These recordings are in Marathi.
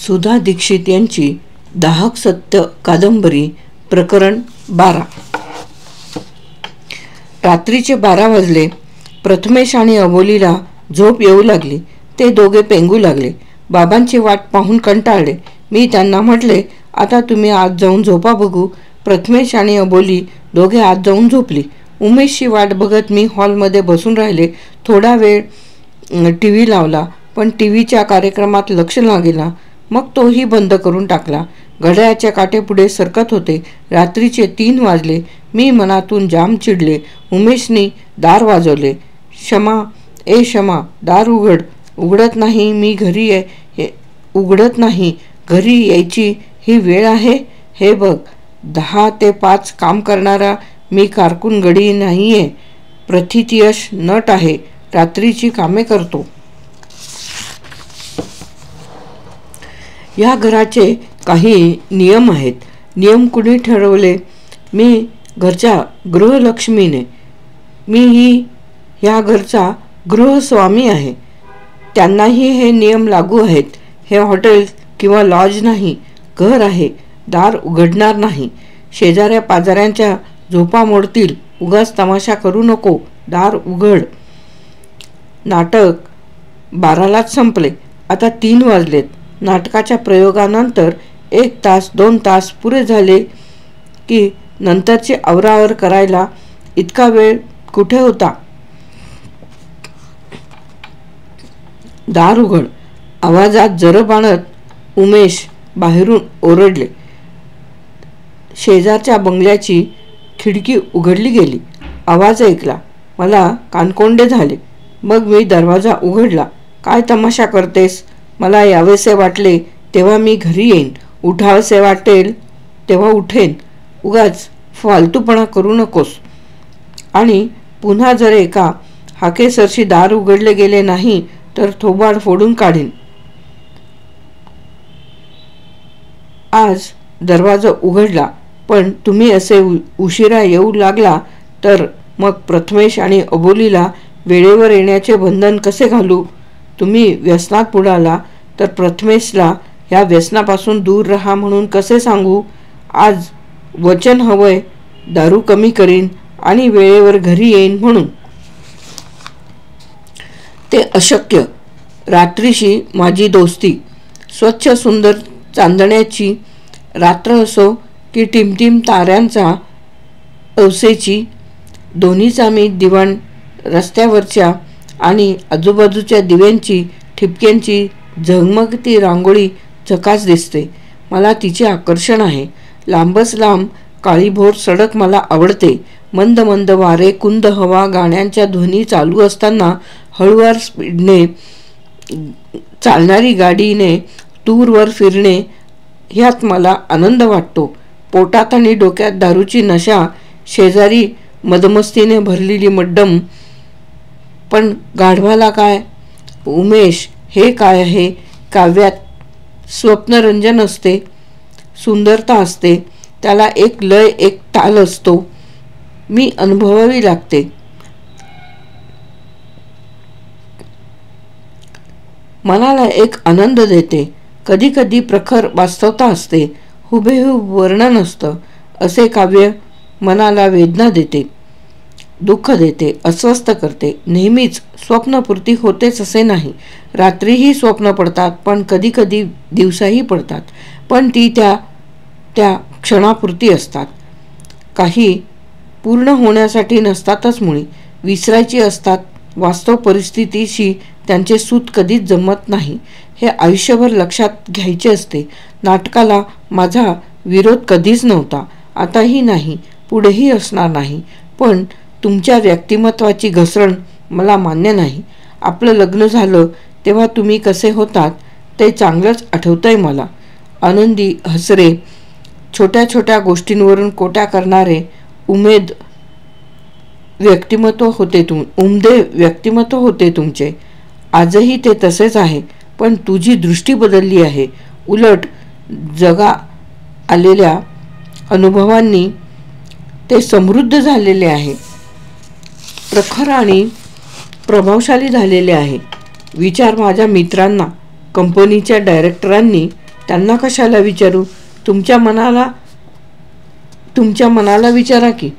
सुधा दीक्षित यांची दाहक सत्य कादंबरी प्रकरण 12। रात्रीचे 12 वाजले। प्रथमेश आणि अबोलीला झोप येऊ लागली। ते दोघे पेंगू लागले। बाबांची वाट पाहून कंटाळले। मी त्यांना म्हटले, आता तुम्ही आत जाऊन झोपा बघू। प्रथमेश आणि अबोली दोघे आत जाऊन झोपली। उमेशची वाट बघत मी हॉलमध्ये बसून राहिले। थोडा वेळ टीव्ही लावला, पण टीव्हीच्या कार्यक्रमात लक्ष लागेना। मग तोही बंद करून टाकला। घड्याळाच्या काटेपुढे सरकत होते। रात्रीचे 3 वाजले। मी मनातून जाम चिडले। उमेशने दार वाजवले। क्षमा, ए क्षमा, दार उघड। उघडत नाही, मी घरी उघडत नाही, घरी यायची ही वेळ आहे। हे बघ, 10 ते 5 काम करणारा मी कारकून गडी नाहीये, प्रथितयश नट आहे, रात्रीची कामे करतो। या घराचे काही नियम आहेत। नियम कुणी ठरवले? मी घरच्या गृहलक्ष्मीने। मीही ह्या घरचा गृहस्वामी आहे। त्यांनाही हे नियम लागू आहेत। हे हॉटेल किंवा लॉज नाही, घर आहे। दार उघडणार नाही। शेजाऱ्या पाजाऱ्यांच्या झोपा मोडतील। उगाच तमाशा करू नको, दार उघड। नाटक 12लाच संपले। आता 3 वाजलेत। नाटकाच्या प्रयोगानंतर 1 तास 2 तास पुरे झाले की नंतरची आवरावर करायला इतका वेळ कुठे होता? दार उघड, आवाजात जरब आणत उमेश बाहेरून ओरडले। शेजारच्या बंगल्याची खिडकी उघडली गेली। आवाज ऐकला, मला कानकोंडे झाले। मग मी दरवाजा उघडला। काय तमाशा करतेस? मला यावेसे वाटले तेव्हा मी घरी येईन, उठावसे वाटेल तेव्हा उठेन। उगाच फालतूपणा करू नकोस। आणि पुन्हा जर एका हाकेसरशी दार उघडले गेले नाही तर थोबाड फोडून काढीन। आज दरवाजा उघडला, पण तुम्ही असे उशिरा येऊ लागला तर मग प्रथमेश आणि अबोलीला वेळेवर येण्याचे बंधन कसे घालू? तुम्ही व्यसनात बुडाला तर प्रथमेशला या व्यसनापासून दूर राहा म्हणून कसे सांगू? आज वचन हवंय, दारू कमी करीन आणि वेळेवर घरी येईन म्हणून। ते अशक्य। रात्रीशी माझी दोस्ती। स्वच्छ सुंदर चांदण्याची रात्र असो की टिमटिम ताऱ्यांचा अवसेची, दोन्हीचा मी दिवाण। रस्त्यावरच्या आणि आजूबाजूच्या दिव्यांची ठिपक्यांची झगमगती रांगोळी झकास दिसते। मला तिचे आकर्षण आहे। लांबच लांब काळीभोर सडक मला आवडते। मंद मंद वारे, कुंद हवा, गाण्यांच्या ध्वनी चालू असताना हळुवार स्पीडने चालणारी गाडीने टूरवर फिरणे, ह्यात मला आनंद वाटतो। पोटात आणि डोक्यात दारूची नशा, शेजारी मदमस्तीने भरलेली मड्डम। पण गाढवाला काय? उमेश हे काय आहे? काव्यात स्वप्नरंजन असते, सुंदरता असते, त्याला एक लय, एक ताल असतो। मी अनुभवावी लागते। मनाला एक आनंद देते। कधी कधी प्रखर वास्तवता असते, हुबेहूब वर्णन असतं। असे काव्य मनाला वेदना देते, दुःख देते, अस्वस्थ करते। नेहमीच स्वप्नपूर्ती होतेच असे नाही। रात्रीही स्वप्न पडतात, पण कधी कधी दिवसाही पडतात, पण ती त्या क्षणापुरती असतात। काही पूर्ण होण्यासाठी नसतातच मुळी, विसरायची असतात। वास्तव परिस्थितीशी त्यांचे सूत कधीच जमत नाही, हे आयुष्यभर लक्षात घ्यायचे असते। नाटकाला माझा विरोध कधीच नव्हता, आताही नाही, पुढेही असणार नाही। पण तुमच्या व्यक्तिमत्वाची घसरण मला मान्य नाही। आपलं लग्न झालं तेव्हा तुम्ही कसे होतात ते चांगलंच आठवतंय मला। आनंदी, हसरे, छोट्या छोट्या गोष्टींवरून कोट्या करणारे, उमदे व्यक्तिमत्व होते तुमचे। आजही ते तसेच आहे, पण तुझी दृष्टी बदलली आहे। उलट जगा आलेल्या अनुभवांनी ते समृद्ध झालेले आहे, प्रखर आणि प्रभावशाली झालेले आहे। विचार माझ्या मित्रांना, कंपनीच्या डायरेक्टरांनी त्यांना कशाला विचारू? तुमच्या मनाला विचारा की.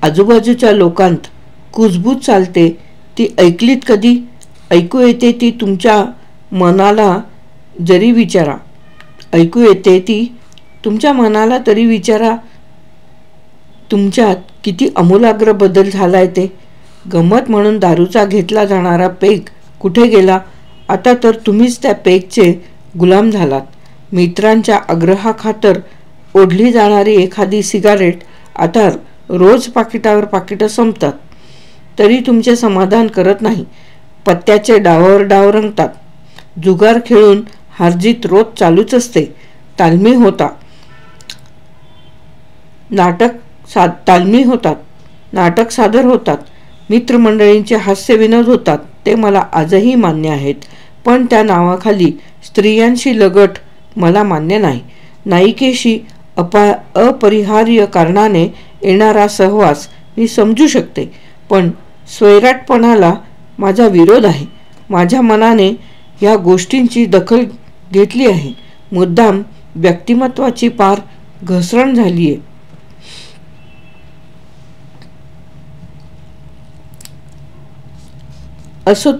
आजूबाजूच्या लोकांत कुजबूज चालते, ती ऐकलीत कधी? ऐकू येते ती तुमच्या मनाला जरी विचारा. ऐकू येते ती तुमच्या मनाला तरी विचारा. तुमच्यात किती आमूलाग्र बदल झालाय ते. गंमत म्हणून दारूचा घेतला जाणारा पेग कुठे गेला? आता तर तुम्हीच त्या पेगचे गुलाम झालात. मित्रांच्या आग्रहाखातर ओढली जाणारी एखादी सिगारेट आता रोज पाकिटावर पाकिटं संपतात, तरी तुमचे समाधान करत नाही. पत्त्याचे डावावर डाव रंगतात. जुगार खेळून हारजीत रोज चालूच असते. तालमी होतात, नाटक सादर होतात, मित्रमंडळींचे हास्यविनोद होतात. ते मला आजही मान्य आहेत. पण त्या नावाखाली स्त्रियांशी लगट मला मान्य नाही. नायिकेशी अपरिहार्य कारणाने येणारा सहवास मी समजू शकते, पण स्वैराटपणाला माझा विरोध आहे. माझ्या मनाने या गोष्टींची दखल घेतली आहे. मुद्दाम व्यक्तिमत्वाची पार घसरण झालीये. असे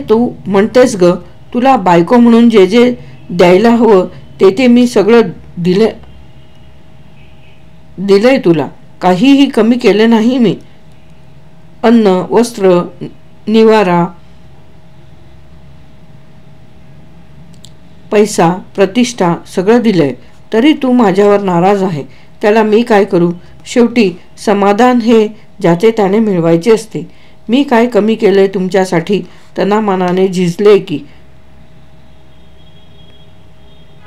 तू म्हणतेस ग. तुला बायको म्हणून जे जे द्यायला हवं ते मी सगळं दिलंय तुला. काहीही कमी केलं नाही मी. अन्न, वस्त्र, निवारा, पैसा, प्रतिष्ठा सगळं दिलंय, तरी तू माझ्यावर नाराज आहे. त्याला मी काय करू? शेवटी समाधान हे ज्याचे त्याने मिळवायचे असते. मी काय कमी केलंय तुमच्यासाठी? तनामनाने झिजले की.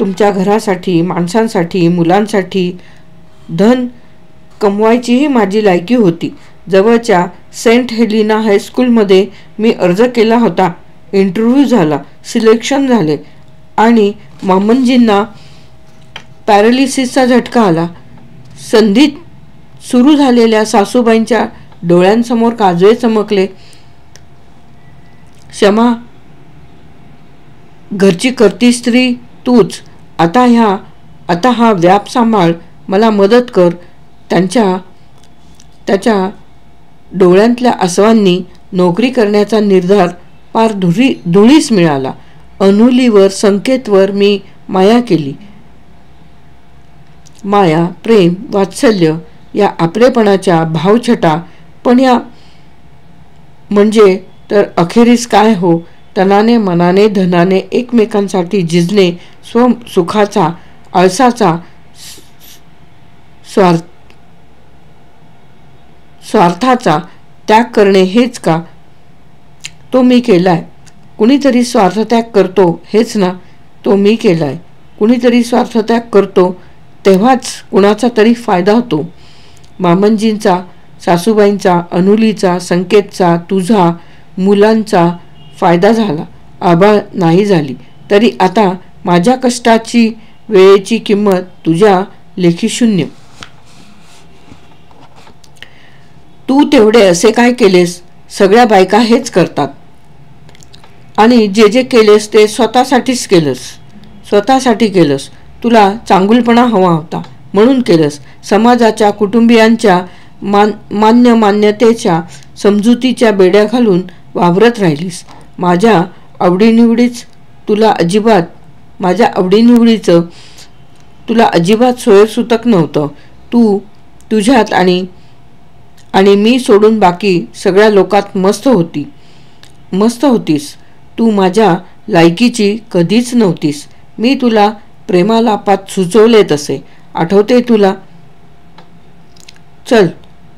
तुमच्या घरासाठी, माणसांसाठी, मुलांसाठी धन कमवायचीही माझी लायकी होती. जवळच्या सेंट हेलिना हायस्कूलमध्ये मी अर्ज केला होता. इंटरव्ह्यू झाला, सिलेक्शन झाले आणि मामनजींना पॅरालिसिसचा झटका आला. संधीत सुरू झालेल्या सासूबाईंच्या डोळ्यांसमोर काजवे चमकले. क्षमा, घरची करती स्त्री तूच. आता हा व्याप सांभाळ, मला मदत कर. त्याच्या डोळ्यांतल्या आसवांनी नोकरी करण्याचा निर्धार पार धुळीस मिळाला. अनुलीवर, संकेतवर मी माया केली. माया, प्रेम, वात्सल्य या आपलेपणाच्या भावछटा. पण या म्हणजे तर अखेरीस काय हो? तनाने, मनाने, धनाने एकमेकांसाठी झिजणे, स्वसुखाचा, आळसाचा, स्वार्थाचा त्याग करणे हेच का? तो मी केलाय. कुणीतरी स्वार्थत्याग करतो हेच ना? तो मी केलाय. कुणीतरी स्वार्थत्याग करतो तेव्हाच कुणाचा तरी फायदा होतो. मामनजींचा, सासूबाईंचा, अनुलीचा, संकेतचा, तुझा, मुलांचा फायदा झाला. आबाळ नाही झाली, तरी आता माझ्या कष्टाची, वेळेची किंमत तुझ्या लेखी शून्य. तू तेवढे असे काय केलेस? सगळ्या बायका हेच करतात. आणि जे जे केलेस ते स्वतःसाठीच केलंस. स्वतःसाठी केलंस. तुला चांगुलपणा हवा होता म्हणून केलंस. समाजाच्या, कुटुंबियांच्या मान्यतेच्या समजुतीच्या बेड्या घालून वावरत राहिलीस. माझ्या आवडीनिवडीचं तुला अजिबात सोयरसूतक नव्हतं. तू तुझ्यात आणि मी सोडून बाकी सगळ्या लोकात मस्त होतीस. तू माझ्या लायकीची कधीच नव्हतीस. मी तुला प्रेमालापात सुचवले तसे आठवते तुला? चल,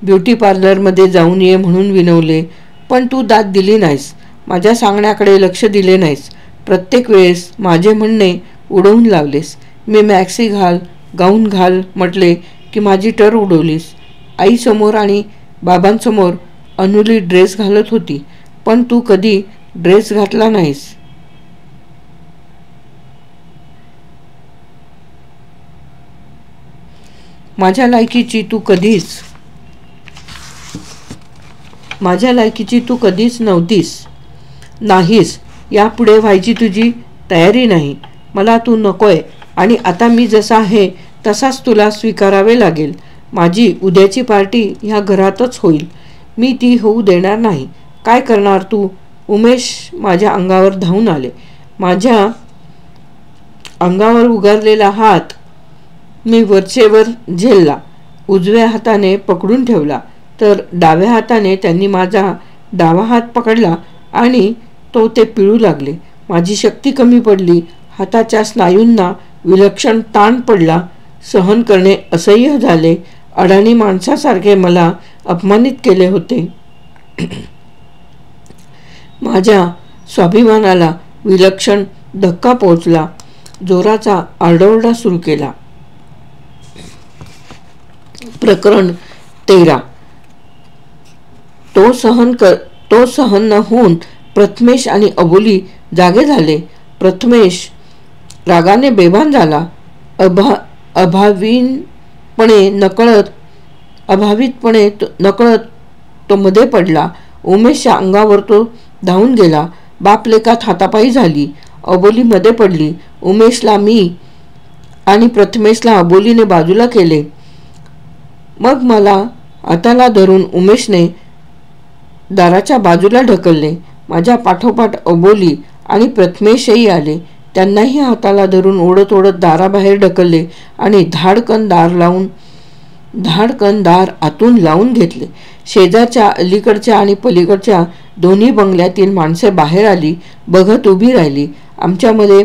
ब्युटी पार्लरमध्ये जाऊन ये म्हणून विनवले, पण तू दाद दिली नाहीस. माझ्या सांगण्याकडे लक्ष दिले नाहीस. प्रत्येक वेळेस माझे म्हणणे उडवून लावलेस. मी मॅक्सी घाल, गाऊन घाल म्हटले की माझी टर उडवलीस. आईसमोर आणि बाबांसमोर अनुली ड्रेस घालत होती, पण तू कधी ड्रेस घातला नाहीस. माझ्या लायकीची तू कधीच माझ्या लायकीची तू कधीच नाहीस. यापुढे व्हायची तुझी तयारी नाही. मला तू नकोय आणि आता मी जसा आहे तसाच तुला स्वीकारावे लागेल. माझी उद्याची पार्टी ह्या घरातच होईल. मी ती होऊ देणार नाही. काय करणार तू? उमेश माझ्या अंगावर धावून आले. माझ्या अंगावर उगारलेला हात मी वरचेवर झेलला. उजव्या हाताने पकडून ठेवला तर डाव्या हाताने त्यांनी माझा डावा हात पकडला आणि ते पिळू लागले. माझी शक्ती कमी पडली. हाताच्या स्नायूंना विलक्षण ताण पडला. सहन करणे असह्य झाले. अडाणी माणसासारखे मला अपमानित केले होते. माझ्या स्वाभिमानाला विलक्षण धक्का पोहोचला. जोराचा आरडाओरडा सुरू केला. प्रकरण 13. तो सहन न होऊन प्रथमेश आणि अबोली जागे झाले. प्रथमेश रागाने बेभान झाला. अभावितपणे नकळत तो मध्ये पडला. उमेशच्या अंगावर तो धावून गेला. बापलेकात हातापायी झाली. अबोली मध्ये पडली. उमेशला मी आणि प्रथमेशला अबोलीने बाजूला केले. मग मला हाताला धरून उमेशने दाराच्या बाजूला ढकलले. माझ्या पाठोपाठ अबोली आणि प्रथमेशही आले. त्यांनाही हाताला धरून ओढत दाराबाहेर ढकलले आणि धाडकन दार आतून लावून घेतले. शेजारच्या, अलीकडच्या आणि पलीकडच्या दोन्ही बंगल्यातील माणसे बाहेर आली, बघत उभी राहिली. आमच्यामध्ये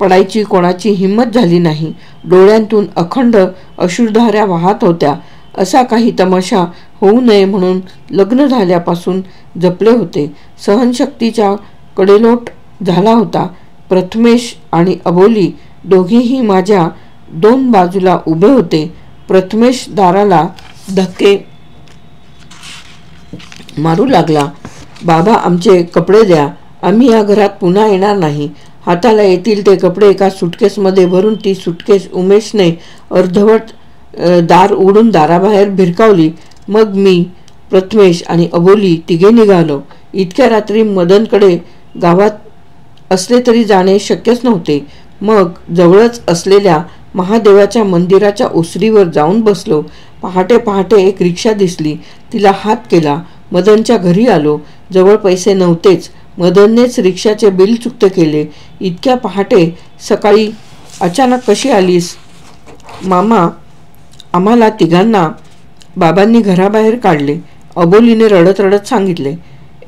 पडायची कोणाची हिंमत झाली नाही. डोळ्यांतून अखंड अश्रुधाऱ्या वाहत होत्या. असा काही तमाशा होऊ नये म्हणून लग्न झाल्यापासून जपले होते. सहनशक्तीचा कडेलोट झाला होता. प्रथमेश आणि अबोली दोघेही माझ्या दोन बाजूला उभे होते. प्रथमेश दाराला धक्के मारू लागला. बाबा, आमचे कपडे द्या. आम्ही या घरात पुन्हा येणार नाही. हाताला येतील ते कपडे एका सुटकेसमध्ये भरून ती सुटकेस उमेशने अर्धवट दार उघडून दाराबाहेर भिरकावली. मग मी, प्रथमेश आणि अबोली तिघे निघालो. इतक्या रात्री मदनकडे गावात असले तरी जाणे शक्यच नव्हते. मग जवळच असलेल्या महादेवाच्या मंदिराच्या ओसरीवर जाऊन बसलो. पहाटे पहाटे एक रिक्षा दिसली. तिला हात केला. मदनच्या घरी आलो. जवळ पैसे नव्हतेच. मदननेच रिक्षाचे बिल चुकत केले. इतक्या पहाटे सकाळी अचानक कशी आलीस? मामा, आम्हाला तिघांना बाबांनी घराबाहेर काढले. अबोलीने रडत रडत सांगितले.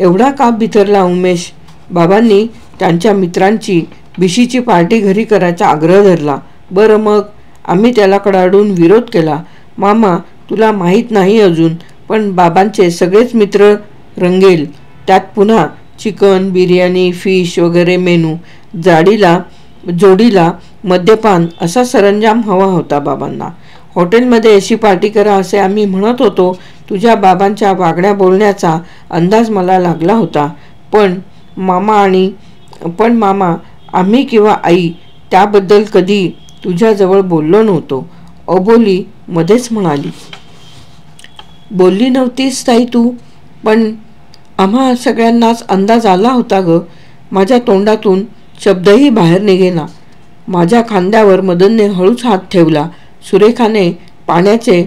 एवढा का बिथरला उमेश? बाबांनी त्यांच्या मित्रांची बिशीची पार्टी घरी करायचा आग्रह धरला. बरं, मग आम्ही त्याला कडाडून विरोध केला. मामा, तुला माहीत नाही अजून, पण बाबांचे सगळेच मित्र रंगेल. त्यात पुन्हा चिकन, बिर्याणी, फिश वगैरे मेनू. जोडीला मद्यपान असा सरंजाम हवा होता बाबांना. हॉटेलमध्ये अशी पार्टी करा असे आम्ही म्हणत होतो. तुझ्या बाबांच्या वागण्या बोलण्याचा अंदाज मला लागला होता. पण मामा, आम्ही किंवा आई त्याबद्दल कधी तुझ्याजवळ बोललो नव्हतो. अबोली मध्येच म्हणाली. बोलली नव्हतीस ताई तू, पण आम्हा सगळ्यांनाच अंदाज आला होता ग. माझ्या तोंडातून शब्दही बाहेर निघेना. माझ्या खांद्यावर मदनने हळूच हात ठेवला. सुरेखाने पाण्याचे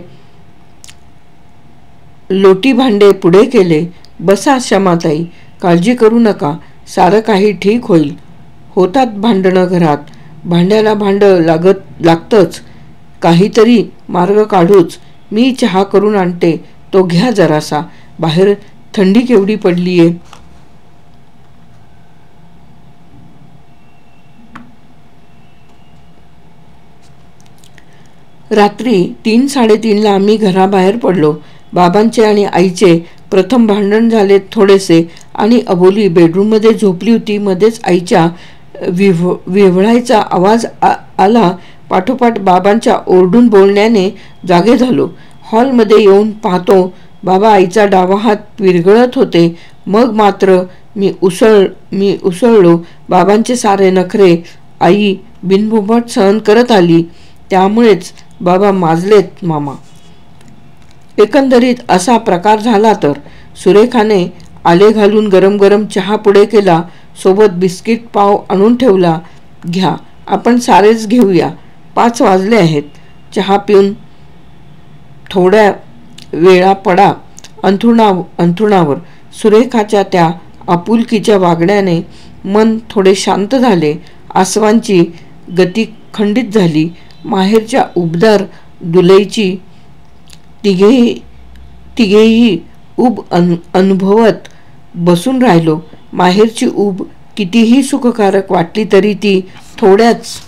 लोटी भांडे पुढे केले. बसा क्षमाताई, काळजी करू नका. सारं काही ठीक होईल. होतात भांडणं घरात. भांड्याला भांडं लागतंच. काहीतरी मार्ग काढूच. मी चहा करून आणते, तो घ्या जरासा. बाहेर थंडी केवढी पडलीये. रात्री 3-3:30 आम्ही घराबाहेर पडलो. बाबांचे आणि आईचे प्रथम भांडण झाले थोडेसे आणि अबोली बेडरूममध्ये झोपली होती. मध्येच आईच्या विव्हळायचा आवाज आला. पाठोपाठ बाबांच्या ओरडून बोलण्याने जागे झालो. हॉलमध्ये येऊन पाहतो बाबा आईचा डावा हात विरघळत होते. मग मात्र मी उसळलो. बाबांचे सारे नखरे आई बिनबुमट सहन करत आली. त्यामुळेच बाबा माजलेत मामा. एकंदरीत असा प्रकार झाला तर सुरेखाने आले घालून गरम गरम चहा पुढे केला, सोबत बिस्किट पाव आणून ठेवला. घ्या, आपण सारेच घेऊया, 5 वाजले आहेत. चहा पिऊन थोड्या वेळा पडा अंथरुणावर. सुरेखाच्या त्या आपुलकीच्या वागण्याने मन थोडे शांत झाले. आसवांची गती खंडित झाली. माहेरच्या उबदार दुलईची तिघेही ऊब अनुभवत बसून राहिलो. माहेरची ऊब कितीही सुखकारक वाटली तरी ती थोड्याच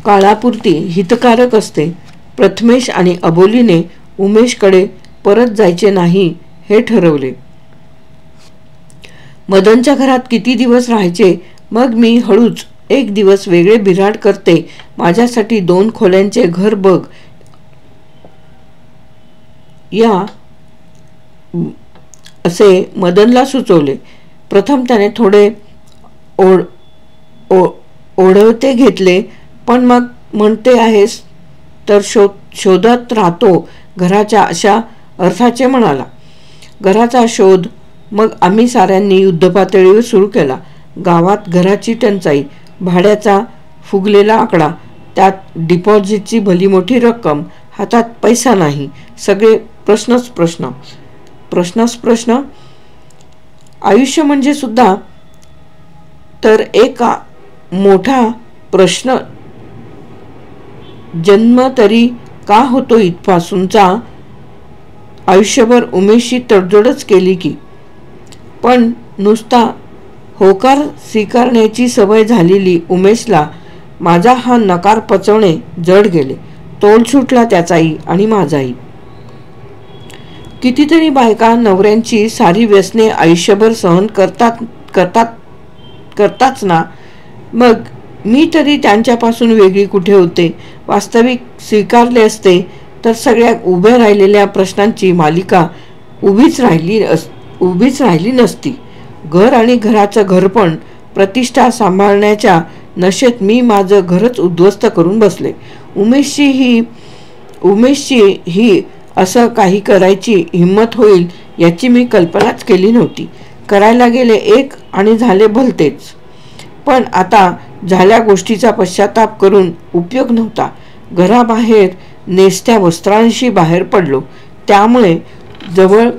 काळापुरती हितकारक असते. प्रथमेश आणि अबोलीने उमेशकडे परत जायचे नाही हे ठरवले. मदनच्या घरात किती दिवस राहायचे, मग मी हळूच एक दिवस वेगळे बिऱ्हाड करते. माझ्यासाठी 2 खोल्यांचे घर बघ या असे मदनला सुचवले. प्रथम त्याने थोडे ओढवते घेतले, पण मग म्हणते आहेस तर शोधत राहतो घराच्या अशा अर्थाचे म्हणाला. घराचा शोध मग आम्ही साऱ्यांनी युद्धपातळीवर सुरू केला. गावात घराची टंचाई, भाड्याचा फुगलेला आकडा, त्यात डिपॉझिटची भली मोठी रक्कम, हातात पैसा नाही, सगळे प्रश्नच प्रश्न. आयुष्य म्हणजे सुद्धा तर एक मोठा प्रश्न. जन्म तरी का होतो इथपासूनचा. आयुष्यभर उमेशची तडजोडच केली की, पण नुसता होकार स्वीकारण्याची सवय झालेली उमेशला माझा हा नकार पचवणे जड गेले. तोल सुटला त्याचाही आणि माझाही. कितीतरी बायका नवऱ्यांची सारी व्यसने आयुष्यभर सहन करताच ना. मग मी तरी त्यांच्यापासून वेगळी कुठे होते. वास्तविक स्वीकारले असते तर सगळ्या उभ्या राहिलेल्या प्रश्नांची मालिका उभीच राहिली नसती. घर आणि घराचं घरपण, प्रतिष्ठा सांभाळण्याच्या नशेत मी माझं घरच उद्ध्वस्त करून बसले. उमेशची ही असं काही करायची हिंमत होईल याची मी कल्पनाच केली नव्हती. करायला गेले एक आणि झाले भलतेच. पण आता झाल्या गोष्टीचा पश्चाताप करून उपयोग नव्हता. घराबाहेर नेसत्या वस्त्रांशी बाहेर पडलो. त्यामुळे जवळ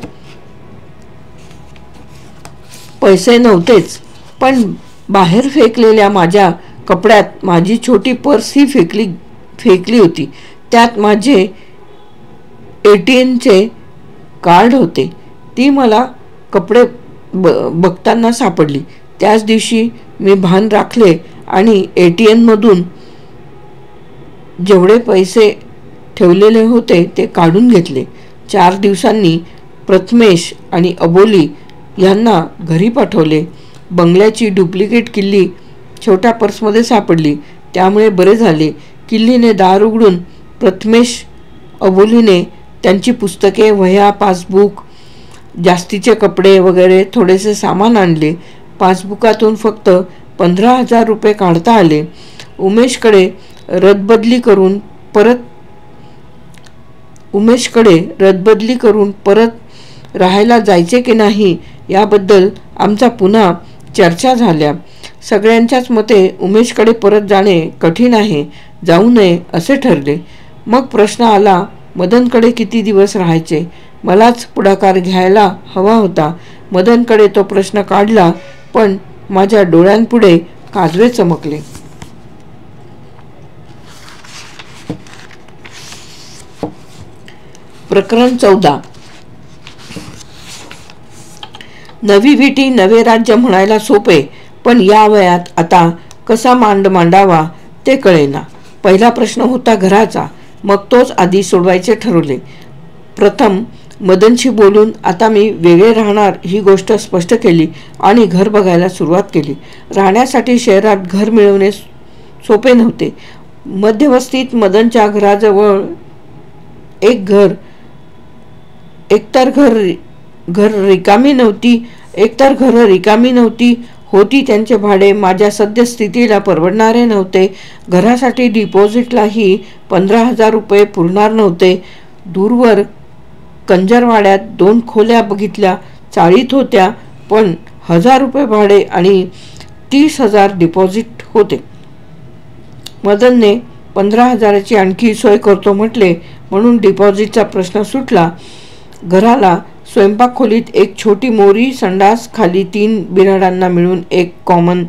पैसे नव्हतेच, पण बाहेर फेकलेल्या माझ्या कपड्यात माझी छोटी पर्स ही फेकली होती. त्यात माझे ATMचे कार्ड होते. ती मला कपडे बघताना सापडली. त्याच दिवशी मी भान राखले आणि ATMमधून जेवढे पैसे ठेवलेले होते ते काढून घेतले. 4 दिवसांनी प्रथमेश आणि अबोली यांना घरी पाठवले. बंगल्याची डुप्लिकेट किल्ली छोट्या पर्समध्ये सापडली, त्यामुळे बरे झाले. किल्लीने दार उघडून प्रथमेश अबोलीने त्यांची पुस्तके, वह्या, पासबुक, जास्तीचे कपडे वगैरे थोडेसे सामान आणले. पासबुकातून फक्त 15,000 रुपये काढता आले. उमेशकडे रद्दबदली करून परत राहायला जायचे की नाही याबद्दल आमचा पुन्हा चर्चा झाल्या. सगळ्यांच्याच मते उमेशकडे परत जाणे कठीण आहे, जाऊ नये असे ठरले. मग प्रश्न आला, मदनकडे किती दिवस राहायचे. मलाच पुढाकार घ्यायला हवा होता. मदनकडे तो प्रश्न काढला, पण माझ्या डोळ्यांपुढे काजवे चमकले. प्रकरण 14. नवी विटी नवे राज्य म्हणायला सोपे, पण या वयात आता कसा मांडावा ते कळेना. पहिला प्रश्न होता घराचा. मग तोच आधी सोडवायचे ठरवले. प्रथम मदनशी बोलून आता मी वेगळे राहणार ही गोष्ट स्पष्ट केली आणि घर बघायला सुरुवात केली. राहण्यासाठी शहरात घर मिळवणे सोपे नव्हते. मध्यवस्तीत मदनच्या घराजवळ एकतर घरं रिकामी नव्हती. होती त्यांचे भाडे माझ्या सद्यस्थितीला परवडणारे नव्हते. घरासाठी डिपॉझिटलाही 15,000 रुपये पुरणार नव्हते. दूरवर कंजरवाड्यात 2 खोल्या बघितल्या. चाळीत होत्या, पण 1000 रुपये भाडे आणि 30,000 डिपॉझिट होते. मदनने 15,000ची आणखी सोय करतो म्हटले, म्हणून डिपॉझिटचा प्रश्न सुटला. घराला स्वयंपाक खोलीत एक छोटी मोरी संडास, खाली 3 बिराडांना मिळून एक कॉमन,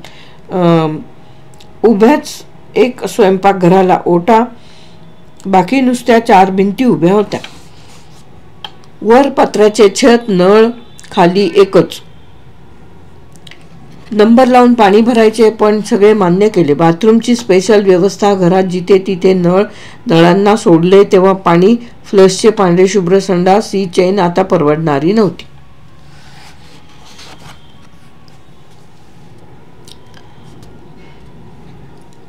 उभ्याच एक स्वयंपाकघराला ओटा, बाकी नुसत्या 4 भिंती उभ्या होत्या. वर पत्र्याचे छत, नळ खाली एकच. नंबर लावून पाणी भरायचे, पण सगळे मान्य केले. बाथरूमची स्पेशल व्यवस्था घरात, जिथे तिथे नळ. नळांना सोडले तेव्हा पाणी. फ्लशचे पांढरे शुभ्र संडास. ही चैन आता परवडणारी नव्हती.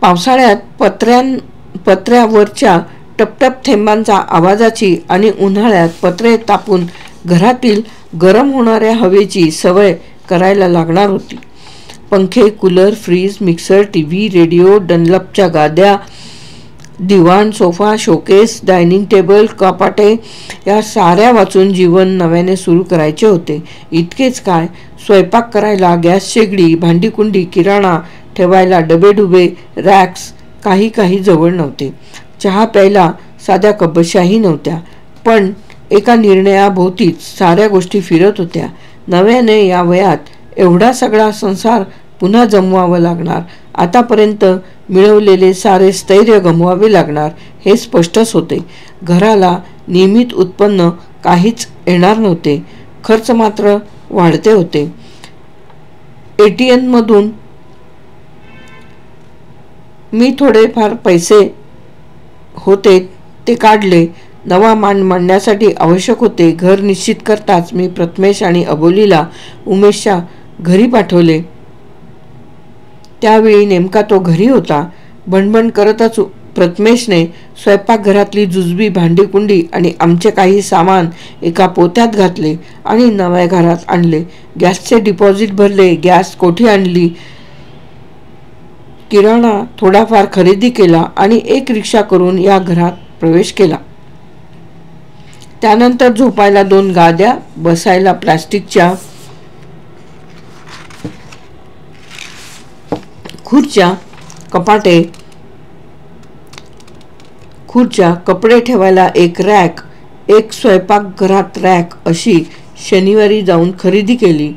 पावसाळ्यात पत्र्यावरच्या टपटप थेंबांचा आवाजाची आणि उन्हाळ्यात पत्रे तापून घरातील गरम होणाऱ्या हवेची सवय करायला लागणार होती. पंखे, cooler, fridge, mixer, TV, radio, डनलपच्या गाद्या, दिवाण, सोफा, शोकेस, डायनिंग टेबल, कपाटे या साऱ्या वाचून जीवन नव्याने सुरू करायचे होते. इतकेच काय, स्वयंपाक करायला गॅस शेगडी, भांडीकुंडी, किराणा ठेवायला डबेडुबे, रॅक्स काही जवळ नव्हते. चहा प्यायला साध्या कपबशाही नव्हत्या. पण एका निर्णयाभोवतीच साऱ्या गोष्टी फिरत होत्या. नव्याने या वयात एवढा सगळा संसार पुन्हा जमवावा लागणार. आतापर्यंत मिळवलेले सारे स्थैर्य गमवावे लागणार हे स्पष्टच होते. घराला नियमित उत्पन्न काहीच येणार नव्हते. खर्च मात्र वाढते होते. ATM मधून मी थोडेफार पैसे होते ते काढले. नवा मान मांडण्यासाठी आवश्यक होते. घर निश्चित करताच मी प्रथमेश आणि अबोलीला उमेशच्या घरी पाठवले. त्यावेळी नेमका तो घरी होता. भणभण करतच प्रथमेशने स्वयंपाकघरातली जुजबी, भांडीकुंडी आणि आमचे काही सामान एका पोत्यात घातले आणि नव्या घरात आणले. गॅसचे डिपॉझिट भरले, गॅस कोठी आणली, किराणा थोडाफार खरेदी केला आणि एक रिक्षा करून या घरात प्रवेश केला. त्यानंतर झोपायला 2 गाद्या, बसायला प्लास्टिकच्या खुर्च्या, कपडे ठेवायला एक रॅक, एक स्वयंपाकघरात रॅक अशी शनिवारी जाऊन खरेदी केली.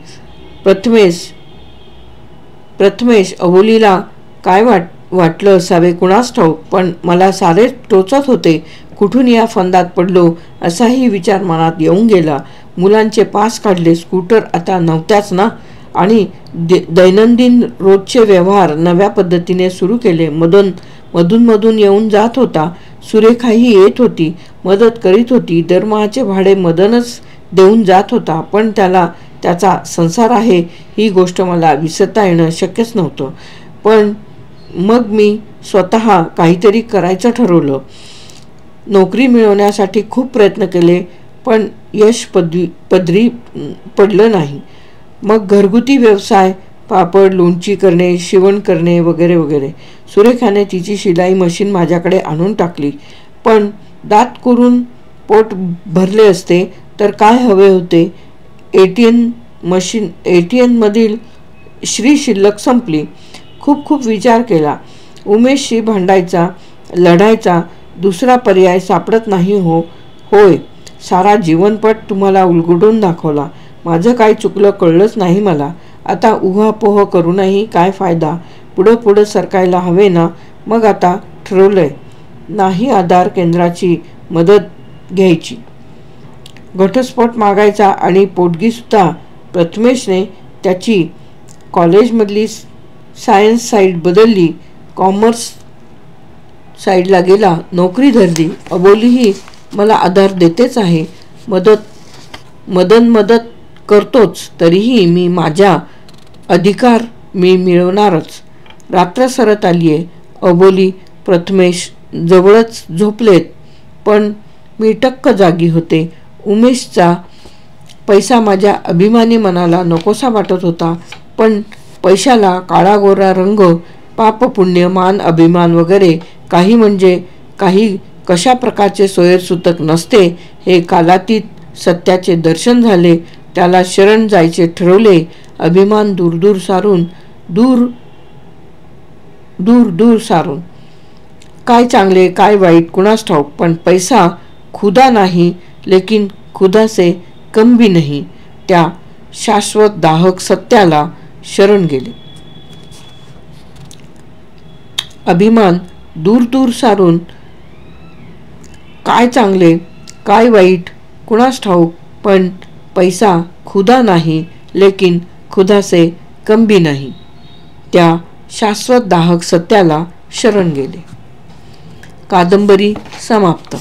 प्रथमेश अबोलीला काय वाटलं असावे कुणास ठाऊक, पण मला सारे टोचत होते. कुठून या फंदात पडलो असाही विचार मनात येऊन गेला. मुलांचे पास काढले, स्कूटर आता नव्हत्याच ना, आणि दैनंदिन रोजचे व्यवहार नव्या पद्धतीने सुरू केले. मधून येऊन जात होता. सुरेखाही येत होती, मदत करीत होती. दरमहाचे भाडे मदनच देऊन जात होता, पण त्याला त्याचा संसार आहे ही गोष्ट मला विसरता येणं शक्यच नव्हतं. पण मग मी स्वतः काहीतरी करायचं ठरवलं. नोकरी मिळवण्यासाठी खूप प्रयत्न केले, पण यश पदरी पडलं नाही. मग घरगुती व्यवसाय, पापड, लोणची करणे, शिवण करणे वगैरे वगैरे. सुरेखाने तिची शिलाई मशीन माझ्याकडे आणून टाकली. पण दात करून पोट भरले असते तर काय हवे होते. ATM मधील श्री शिल्लक संपली. खूप विचार केला. उमेशशी भांडायचा, लढायचा, दुसरा पर्याय सापडत नाही. होय, सारा जीवनपट तुम्हाला उलगडून दाखवला. माझं काय चुकलं कळलंच नाही मला. आता उहापोह करूनही काय फायदा. पुढं सरकायला हवे ना. मग आता ठरवलंय, नाही आधार केंद्राची मदत घ्यायची. घटस्फोट मागायचा आणि पोटगीसुद्धा. प्रथमेशने त्याची कॉलेजमधली सायन्स साईड बदलली, कॉमर्स साईडला गेला, नोकरी धरली. अबोलीही मला आधार देतेच आहे, मदत करतोच. तरीही मी माझा अधिकार मिळवणारच. रात्र सरत आलीये. अबोली, प्रथमेश जवळच झोपलेत, पण मी टक्क जागी होते. उमेशचा पैसा माझ्या अभिमानी मनाला नकोसा वाटत होता, पण पैशाला काळा गोरा रंग, पाप पुण्य, मान अभिमान वगैरे काही म्हणजे काही कशा प्रकारचे सोयरसूतक नसते हे कालातीत सत्याचे दर्शन झाले. त्याला शरण जायचे ठरवले. अभिमान दूर दूर सारून काय चांगले काय वाईट कुणास ठाऊक, पण पैसा खुदा नाही लेकिन खुदा से कम भी नहीं, त्या शाश्वत दाहक सत्याला शरण गेले. अभिमान दूर दूर सारून काय चांगले काय वाईट कुणास ठाऊक, पण पैसा खुदा नाही लेकिन खुदा से कम भी नहीं, त्या शाश्वत दाहक सत्याला शरण गेले. कादंबरी समाप्त.